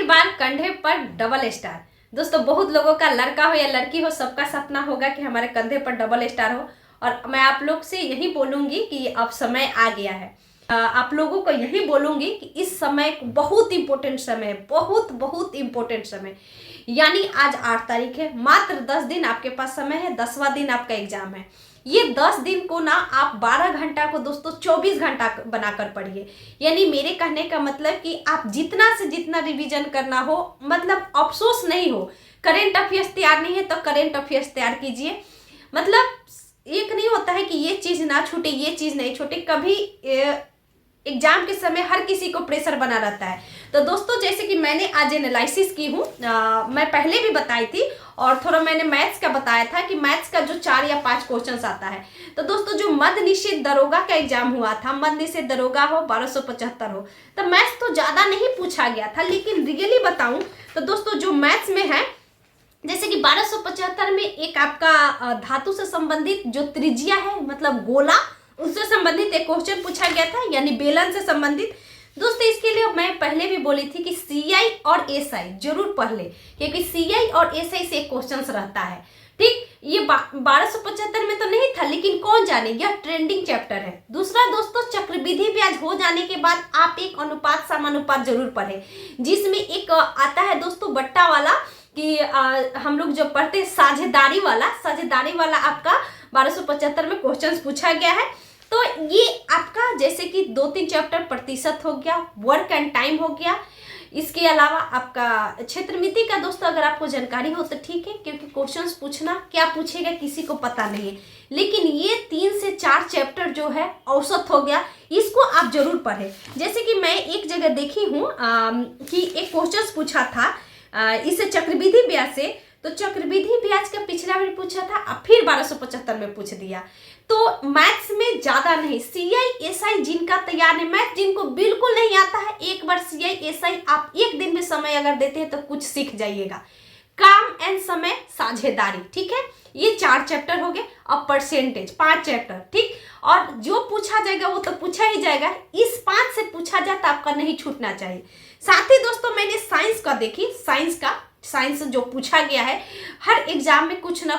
बार कंधे पर double star. दोस्तों बहुत लोगों का, लड़का हो या लड़की हो, सबका सपना होगा कि हमारे कंधे पर डबल स्टार हो। और मैं आप लोग से यही बोलूंगी कि अब समय आ गया है। आप लोगों को यही बोलूंगी कि इस समय बहुत इंपॉर्टेंट समय है, बहुत बहुत इंपॉर्टेंट समय। यानी आज 8 तारीख है, मात्र 10 दिन आपके पास समय है, 10वां दिन आपका एग्जाम है। ये 10 दिन को ना आप 12 घंटा को दोस्तों 24 घंटा बनाकर पढ़िए। यानी मेरे कहने का मतलब कि आप जितना से जितना रिवीजन करना हो, मतलब अफसोस नहीं हो। करेंट अफेयर्स तैयार नहीं है तो करेंट अफेयर्स तैयार कीजिए। मतलब एक नहीं होता है कि ये चीज ना छूटे, ये चीज नहीं छूटे। कभी एग्जाम के समय हर किसी को प्रेशर बना रहता है। तो दोस्तों जैसे कि मैंने आज एनालिसिस की हूँ, मैं पहले भी बताई थी, और थोड़ा मैंने मैथ्स का बताया था कि मैथ्स का जो 4 या 5 क्वेश्चंस आता है। तो दोस्तों जो मद्य निषेध दरोगा का एग्जाम हुआ था, मद्य निषेध दरोगा हो 1275 हो, तो मैथ्स तो ज्यादा नहीं पूछा गया था। लेकिन रियली बताऊं तो दोस्तों जो मैथ्स में है, जैसे कि 1275 में एक आपका धातु से संबंधित जो त्रिज्या है, मतलब गोला, उससे संबंधित एक क्वेश्चन पूछा गया था, यानी बेलन से संबंधित। दोस्तों इसके लिए मैं पहले भी बोली थी कि सीआई और एसआई जरूर पढ़ ले, क्योंकि सीआई और एसआई से एक क्वेश्चन रहता है। ठीक, ये 1275 में तो नहीं था, लेकिन कौन जाने, यह ट्रेंडिंग चैप्टर है। दूसरा दोस्तों, चक्रवृद्धि ब्याज हो जाने के बाद आप एक अनुपात समानुपात जरूर पढ़े, जिसमें एक आता है दोस्तों बट्टा वाला, कि हम लोग जो पढ़ते हैं साझेदारी वाला आपका 1275 में क्वेश्चन पूछा गया है। तो ये आपका जैसे कि 2-3 चैप्टर प्रतिशत हो गया, वर्क एंड टाइम हो गया। इसके अलावा आपका क्षेत्रमिति का दोस्तों अगर आपको जानकारी हो तो ठीक है, क्योंकि क्वेश्चंस पूछना क्या पूछेगा किसी को पता नहीं है। लेकिन ये 3 से 4 चैप्टर जो है औसत हो गया, इसको आप जरूर पढ़ें। जैसे कि मैं एक जगह देखी हूँ कि एक क्वेश्चन पूछा था इसे चक्रवृद्धि ब्याज से, तो चक्रवृद्धि ब्याज का पिछला बार पूछा था, अब फिर 1275 में पूछ दिया। तो मैथ्स में ज्यादा नहीं, सीआई एसआई जिनका तैयार है, मैथ जिनको बिल्कुल नहीं आता है, एक बार सीआई एसआई आप एक दिन में समय अगर देते हैं तो कुछ सीख जाइएगा। काम एंड समय साझेदारी, ठीक है, ये 4 चैप्टर हो गए। अब परसेंटेज 5 चैप्टर, ठीक। और जो पूछा जाएगा वो तो पूछा ही जाएगा, इस 5 से पूछा जाए तो आपका नहीं छूटना चाहिए। साथ ही दोस्तों मैंने साइंस का देखी, साइंस जो पूछा गया है, हर एग्जाम में कुछ ना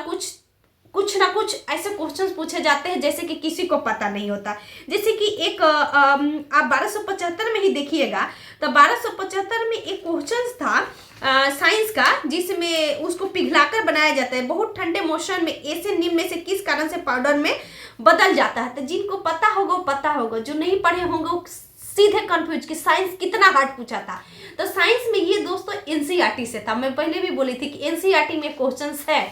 कुछ ऐसे क्वेश्चंस पूछे जाते हैं जैसे कि किसी को पता नहीं होता। जैसे कि एक आप 1275 में ही देखिएगा, तो 1275 में एक क्वेश्चन था साइंस का, जिसमें उसको पिघलाकर बनाया जाता है बहुत ठंडे मौसम में, ऐसे निम्न में से किस कारण से पाउडर में बदल जाता है। तो जिनको पता होगा वो पता होगा, जो नहीं पढ़े होंगे वो सीधे कंफ्यूज कि साइंस कितना हार्ड पूछा था। तो साइंस में ये दोस्तों एनसीईआरटी से था, मैं पहले भी बोली थी कि एनसीईआरटी में क्वेश्चंस है।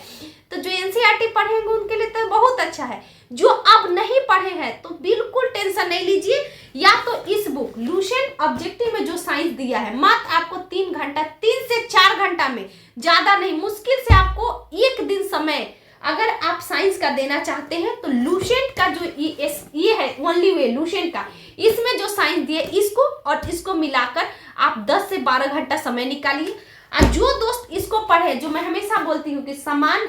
तो जो एनसीईआरटी पढ़ेंगे उनके लिए तो बहुत अच्छा है। जो अब नहीं पढ़े हैं तो बिल्कुल टेंशन नहीं लीजिए, या तो इस बुक लुसेंट ऑब्जेक्टिव में जो साइंस दिया है, मात्र आपको 3 घंटा, 3 से 4 घंटा में, ज्यादा नहीं, मुश्किल से आपको 1 दिन समय अगर आप साइंस का देना चाहते हैं तो लुसेंट का जो ये है ओनली वे लुसेंट का, इसमें जो साइंस दिया इसको और इसको मिलाकर आप 10 से 12 घंटा समय निकालिए। और जो दोस्त इसको पढ़े, जो मैं हमेशा बोलती हूँ कि समान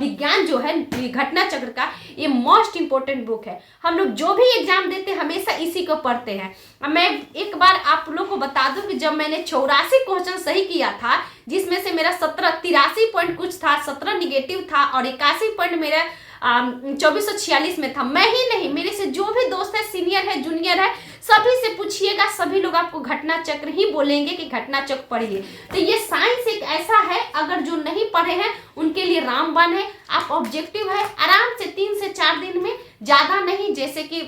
विज्ञान जो है घटना चक्र का, ये मोस्ट इंपोर्टेंट बुक है। हम लोग जो भी एग्जाम देते हैं हमेशा इसी को पढ़ते हैं। मैं एक बार आप लोग को बता दूं कि जब मैंने 84 क्वेश्चन सही किया था, जिसमें से मेरा 83 पॉइंट कुछ था, 17 निगेटिव था और 81 पॉइंट मेरा 2446 में था। मैं ही नहीं, मेरे से जो भी दोस्त है, सीनियर है, जूनियर है, सभी से पूछिएगा, सभी लोग आपको घटना चक्र ही बोलेंगे कि घटना चक्र पढ़िए। तो ये साइंस एक ऐसा है, अगर जो नहीं पढ़े हैं उनके लिए रामबाण है। आप ऑब्जेक्टिव है, आराम से 3 से 4 दिन में, ज्यादा नहीं, जैसे कि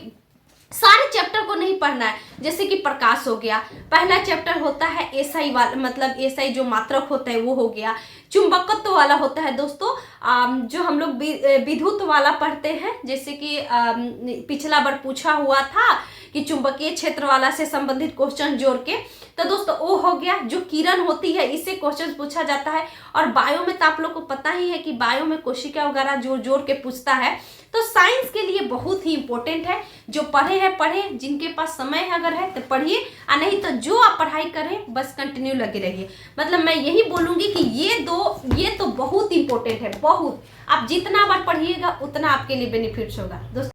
सारे चैप्टर को नहीं पढ़ना है। जैसे कि प्रकाश हो गया, पहला चैप्टर होता है एसआई वाला, मतलब एसआई जो मात्रक होता है वो हो गया। चुंबकत्व वाला होता है दोस्तों, जो हम लोग विद्युत वाला पढ़ते हैं, जैसे कि पिछला बार पूछा हुआ था कि चुंबकीय क्षेत्र वाला से संबंधित क्वेश्चन जोड़ के, तो दोस्तों वो हो गया। जो किरण होती है इससे क्वेश्चन पूछा जाता है। और बायो में तो आप लोग को पता ही है कि बायो में कोशिका वगैरह जोड़ जोड़ के पूछता है। तो साइंस के लिए बहुत ही इंपॉर्टेंट है। जो पढ़े हैं पढ़े, जिनके पास समय है अगर है तो पढ़िए, और नहीं तो जो आप पढ़ाई करें बस कंटिन्यू लगे रहिए। मतलब मैं यही बोलूंगी कि ये तो बहुत इंपॉर्टेंट है, बहुत। आप जितना बार पढ़िएगा उतना आपके लिए बेनिफिट्स होगा दोस्तों।